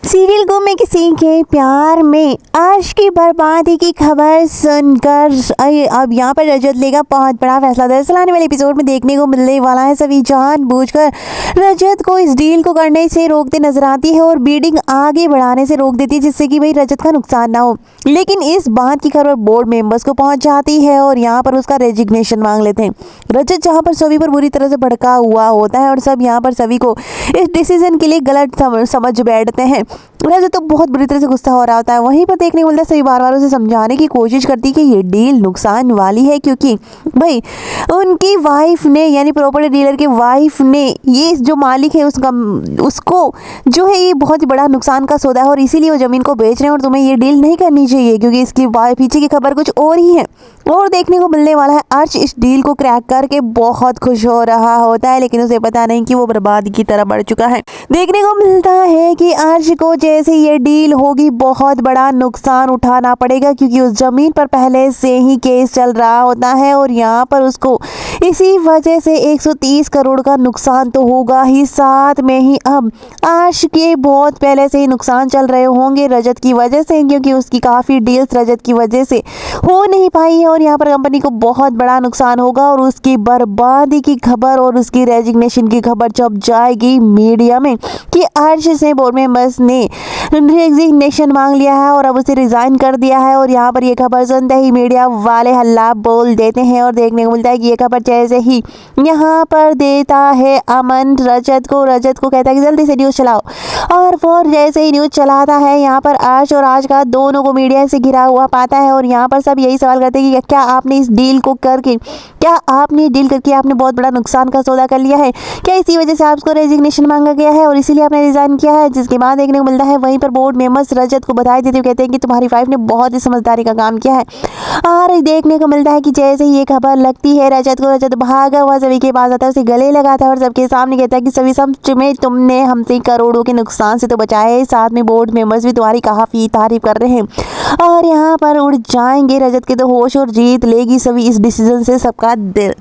Serial गुम किसी के प्यार में अर्श की बर्बादी की खबर सुनकर अब यहाँ पर रजत लेगा बहुत बड़ा फैसला। दरअसल आने वाले एपिसोड में देखने को मिलने वाला है सभी जानबूझकर रजत को इस डील को करने से रोकते नजर आती है और बीडिंग आगे बढ़ाने से रोक देती है, जिससे कि भाई रजत का नुकसान ना हो। लेकिन इस बात की खबर बोर्ड मेंबर्स को पहुंच जाती है और यहाँ पर उसका रेजिग्नेशन मांग लेते हैं। रजत जहाँ पर सभी पर बुरी तरह से भड़का हुआ होता है और सब यहाँ पर सभी को इस डिसीजन के लिए गलत समझ बैठते हैं। रजत तो बहुत बुरी तरह से गुस्सा हो रहा होता है। वहीं पर देखने को मिलता है सभी बार बार उसे समझाने की कोशिश करती है कि ये डील नुकसान वाली है, क्योंकि भाई उनकी वाइफ ने यानी प्रॉपर्टी डीलर की वाइफ ने ये जो मालिक है उसको जो है ये बहुत ही बड़ा नुकसान का सौदा है और इसीलिए वो ज़मीन को बेच रहे हैं और तुम्हें ये डील नहीं करनी चाहिए, क्योंकि इसकी पीछे की खबर कुछ और ही है। और देखने को मिलने वाला है अर्श इस डील को क्रैक करके बहुत खुश हो रहा होता है, लेकिन उसे पता नहीं कि वो बर्बादी की तरह बढ़ चुका है। देखने को मिलता है कि अर्श को जैसे ये डील होगी बहुत बड़ा नुकसान उठाना पड़ेगा, क्योंकि उस जमीन पर पहले से ही केस चल रहा होता है और यहाँ पर उसको इसी वजह से 130 करोड़ का नुकसान तो होगा ही, साथ में ही अब अर्श के बहुत पहले से ही नुकसान चल रहे होंगे रजत की वजह से, क्योंकि उसकी काफ़ी डील्स रजत की वजह से हो नहीं पाई है और यहाँ पर कंपनी को बहुत बड़ा नुकसान होगा। और उसकी बर्बादी की खबर और उसकी रेजिग्नेशन की खबर जब जाएगी मीडिया में कि अर्श से बोर्ड मेंबर्स ने रेजिग्नेशन मांग लिया है और अब उसे रिजाइन कर दिया है, और यहाँ पर ये खबर सुनते ही मीडिया वाले हल्ला बोल देते हैं। और देखने को मिलता है कि ये खबर जैसे ही यहाँ पर देता है अमन रजत को कहता है कि जल्दी से न्यूज़ चलाओ, और वो जैसे ही न्यूज़ चलाता है यहाँ पर अर्श और राज का दोनों को मीडिया से घिरा हुआ पाता है। और यहाँ पर सब यही सवाल करते हैं कि क्या आपने इस डील करके आपने बहुत बड़ा नुकसान का सौदा कर लिया है, क्या इसी वजह से आपको रेजिग्नेशन मांगा गया है और इसीलिए आपने रिजाइन किया है। जिसके बाद देखने को मिलता है वहीं पर बोर्ड मेंबर्स रजत को बधाई देते हुए कहते हैं कि तुम्हारी वाइफ ने बहुत ही समझदारी का काम किया है। और देखने को मिलता है कि जैसे ही ये खबर लगती है रजत भागा हुआ सभी के पास आता है, उसे गले लगाता है और सबके सामने कहता है कि सभी समझ में तुमने हमसे करोड़ों के नुकसान से तो बचाया है, साथ में बोर्ड मेंबर्स भी तुम्हारी काफ़ी तारीफ कर रहे हैं और यहाँ पर उड़ जाएंगे रजत के तो होश और जीत लेगी सभी इस डिसीजन से सबका दिल।